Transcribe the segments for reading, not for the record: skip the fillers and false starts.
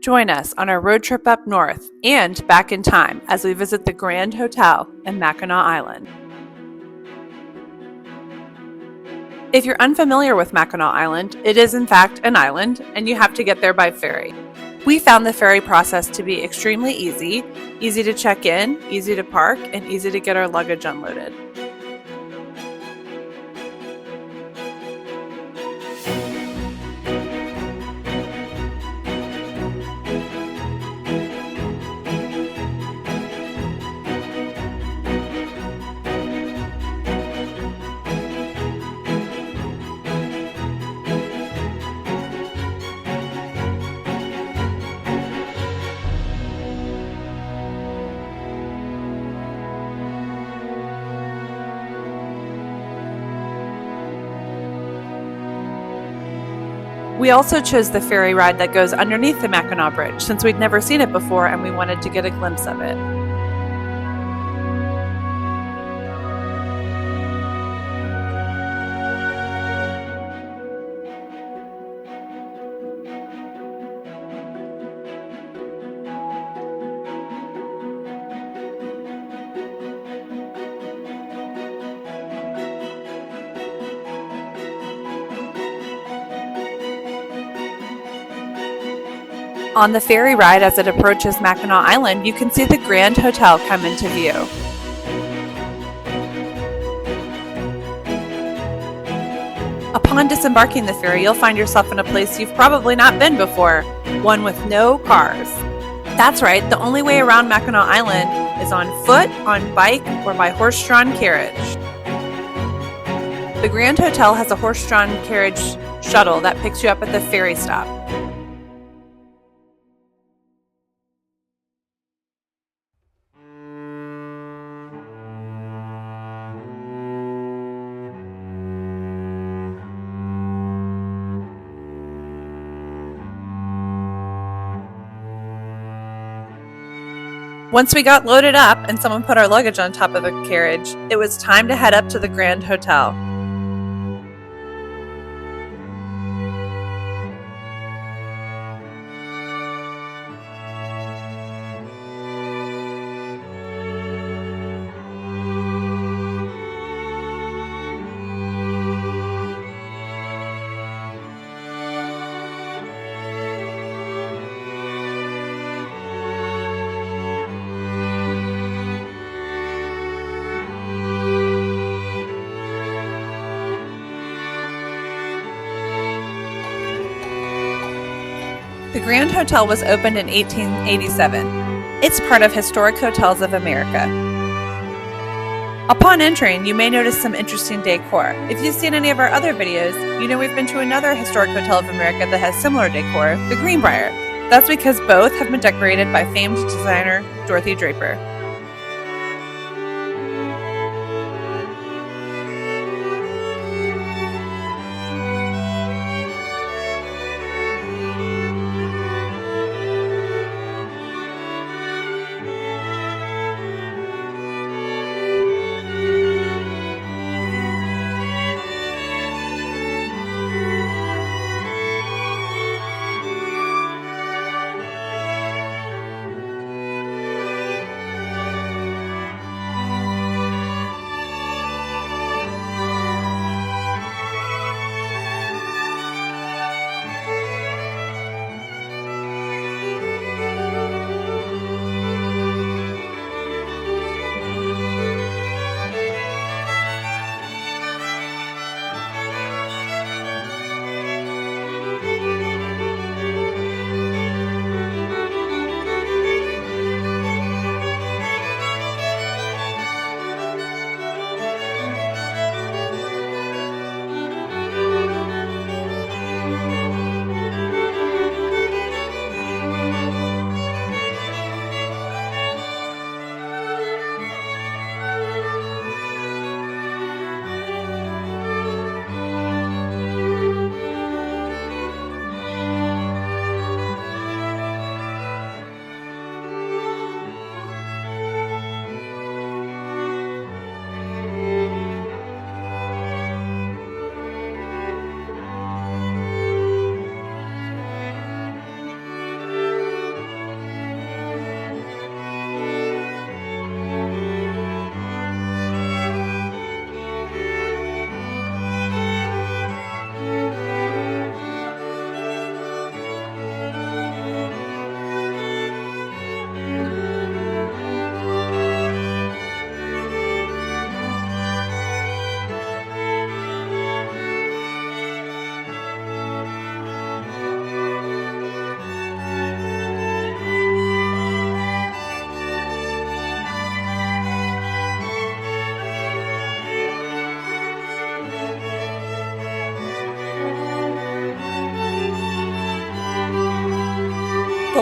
Join us on our road trip up north and back in time as we visit the Grand Hotel in Mackinac Island. If you're unfamiliar with Mackinac Island, it is in fact an island, and you have to get there by ferry. We found the ferry process to be extremely easy to check in, easy to park, and easy to get our luggage unloaded. We also chose the ferry ride that goes underneath the Mackinac Bridge since we'd never seen it before and we wanted to get a glimpse of it. On the ferry ride, as it approaches Mackinac Island, you can see the Grand Hotel come into view. Upon disembarking the ferry, you'll find yourself in a place you've probably not been before, one with no cars. That's right, the only way around Mackinac Island is on foot, on bike, or by horse-drawn carriage. The Grand Hotel has a horse-drawn carriage shuttle that picks you up at the ferry stop. Once we got loaded up and someone put our luggage on top of the carriage, it was time to head up to the Grand Hotel. The Grand Hotel was opened in 1887. It's part of Historic Hotels of America. Upon entering, you may notice some interesting decor. If you've seen any of our other videos, you know we've been to another Historic Hotel of America that has similar decor, the Greenbrier. That's because both have been decorated by famed designer Dorothy Draper.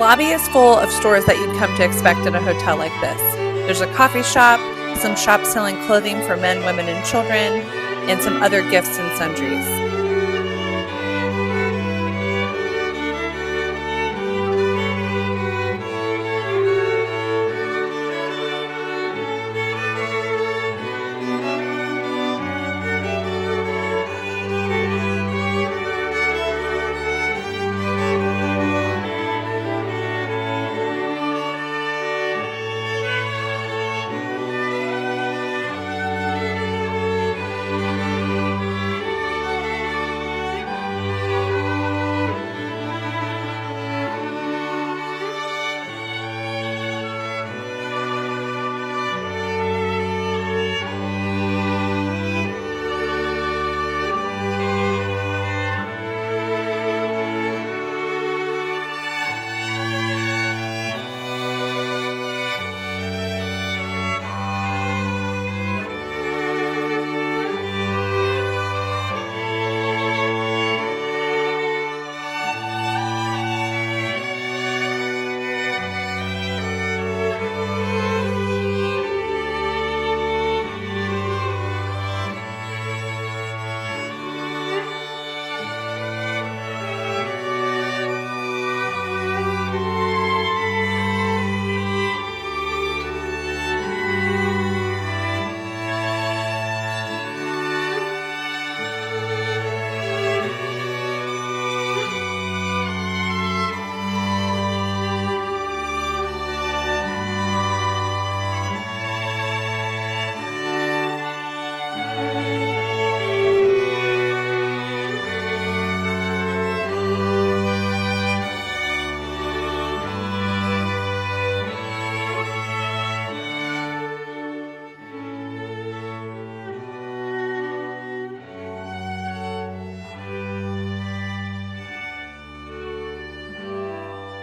lobby is full of stores that you'd come to expect in a hotel like this. There's a coffee shop, some shops selling clothing for men, women, and children, and some other gifts and sundries.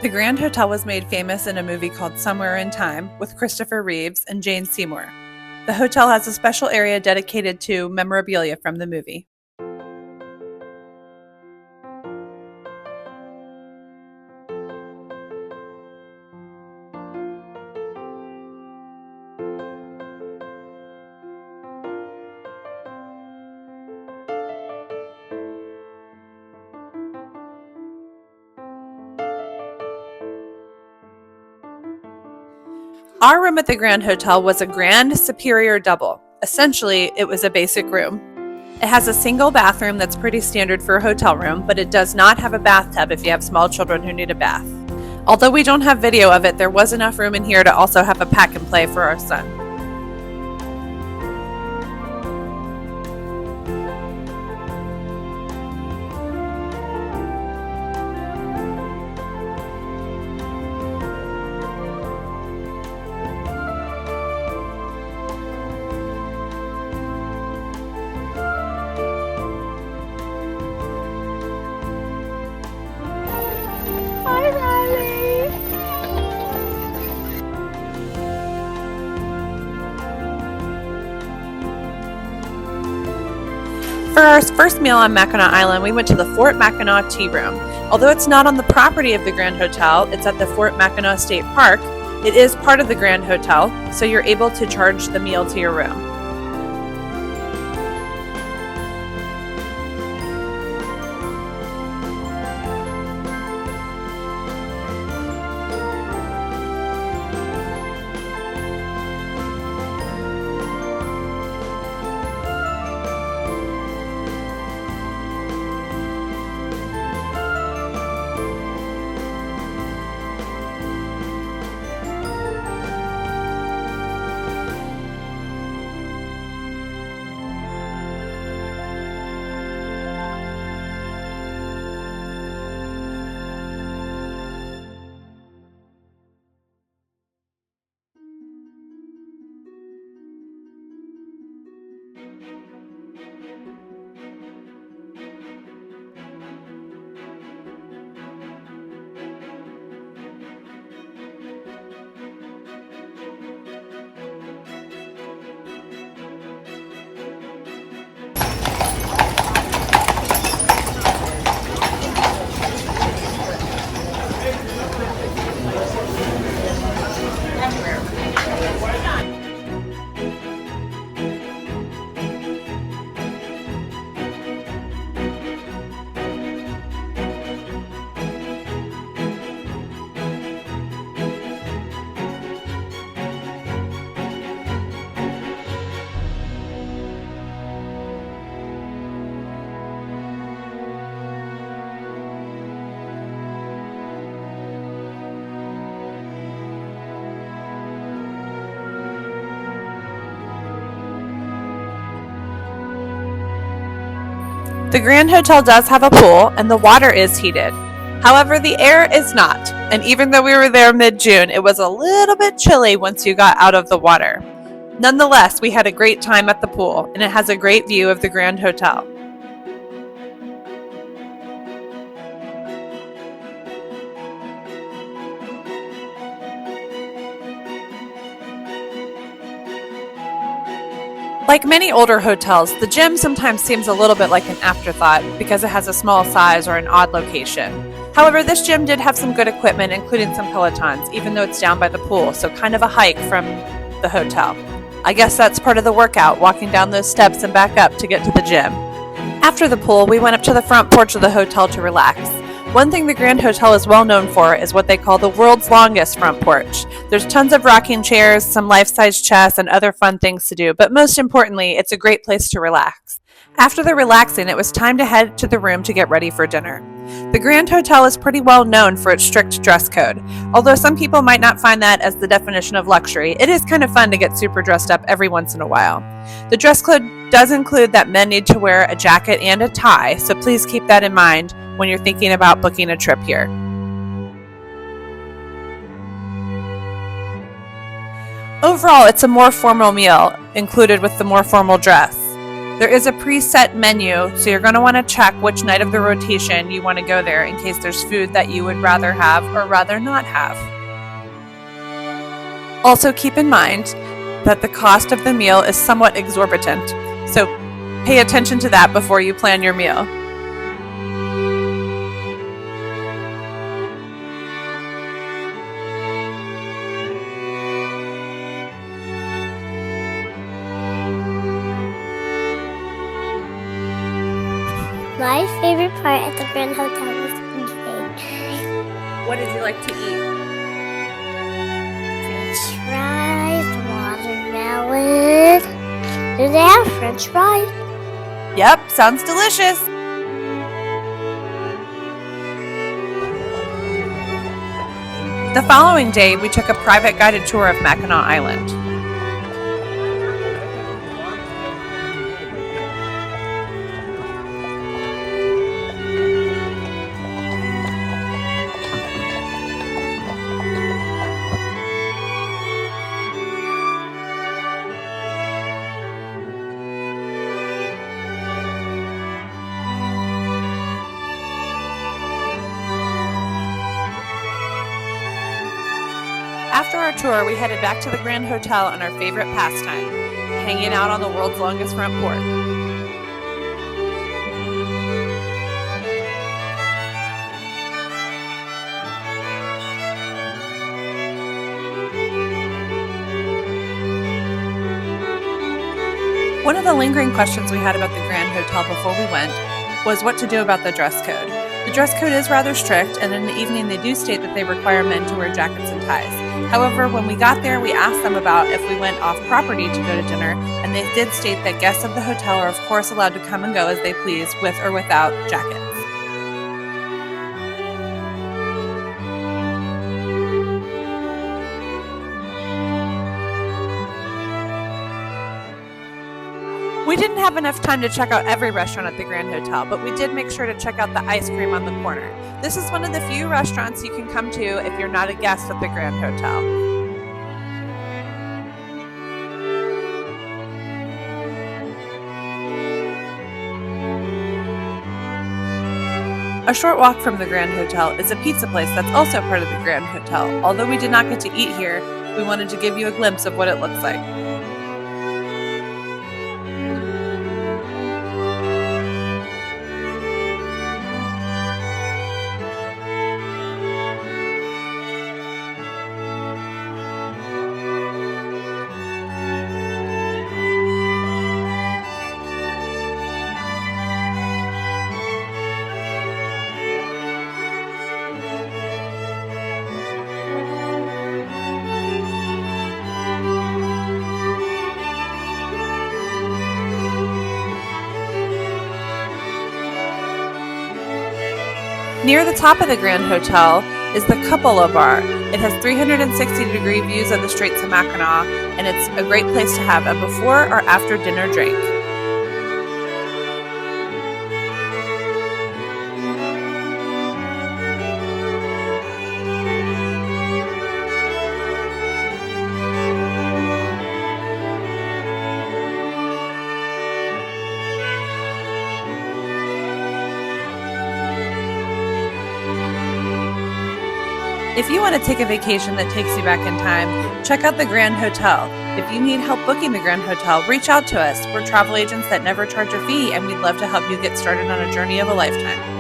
The Grand Hotel was made famous in a movie called Somewhere in Time with Christopher Reeves and Jane Seymour. The hotel has a special area dedicated to memorabilia from the movie. Our room at the Grand Hotel was a Grand Superior Double. Essentially, it was a basic room. It has a single bathroom that's pretty standard for a hotel room, but it does not have a bathtub if you have small children who need a bath. Although we don't have video of it, there was enough room in here to also have a pack and play for our son. For our first meal on Mackinac Island, we went to the Fort Mackinac Tea Room. Although it's not on the property of the Grand Hotel, it's at the Fort Mackinac State Park. It is part of the Grand Hotel, so you're able to charge the meal to your room. The Grand Hotel does have a pool, and the water is heated. However, the air is not, and even though we were there mid-June, it was a little bit chilly once you got out of the water. Nonetheless, we had a great time at the pool, and it has a great view of the Grand Hotel. Like many older hotels, the gym sometimes seems a little bit like an afterthought because it has a small size or an odd location. However, this gym did have some good equipment, including some Pelotons, even though it's down by the pool, so kind of a hike from the hotel. I guess that's part of the workout, walking down those steps and back up to get to the gym. After the pool, we went up to the front porch of the hotel to relax. One thing the Grand Hotel is well known for is what they call the world's longest front porch. There's tons of rocking chairs, some life-size chess, and other fun things to do, but most importantly, it's a great place to relax. After the relaxing, it was time to head to the room to get ready for dinner. The Grand Hotel is pretty well known for its strict dress code. Although some people might not find that as the definition of luxury, it is kind of fun to get super dressed up every once in a while. The dress code does include that men need to wear a jacket and a tie, so please keep that in mind when you're thinking about booking a trip here. Overall, it's a more formal meal, included with the more formal dress. There is a preset menu, so you're going to want to check which night of the rotation you want to go there in case there's food that you would rather have or rather not have. Also keep in mind that the cost of the meal is somewhat exorbitant, so pay attention to that before you plan your meal. My favorite part at the Grand Hotel was eating. What did you like to eat? French fries, watermelon. Do they have French fries? Yep, sounds delicious. The following day, we took a private guided tour of Mackinac Island. After our tour, we headed back to the Grand Hotel on our favorite pastime, hanging out on the world's longest front porch. One of the lingering questions we had about the Grand Hotel before we went was what to do about the dress code. The dress code is rather strict, and in the evening they do state that they require men to wear jackets and ties. However, when we got there, we asked them about if we went off property to go to dinner, and they did state that guests of the hotel are of course allowed to come and go as they please with or without jackets. We didn't have enough time to check out every restaurant at the Grand Hotel, but we did make sure to check out the ice cream on the corner. This is one of the few restaurants you can come to if you're not a guest at the Grand Hotel. A short walk from the Grand Hotel is a pizza place that's also part of the Grand Hotel. Although we did not get to eat here, we wanted to give you a glimpse of what it looks like. Near the top of the Grand Hotel is the Cupola Bar. It has 360-degree views of the Straits of Mackinac, and it's a great place to have a before or after dinner drink. If you want to take a vacation that takes you back in time, check out the Grand Hotel. If you need help booking the Grand Hotel, reach out to us. We're travel agents that never charge a fee, and we'd love to help you get started on a journey of a lifetime.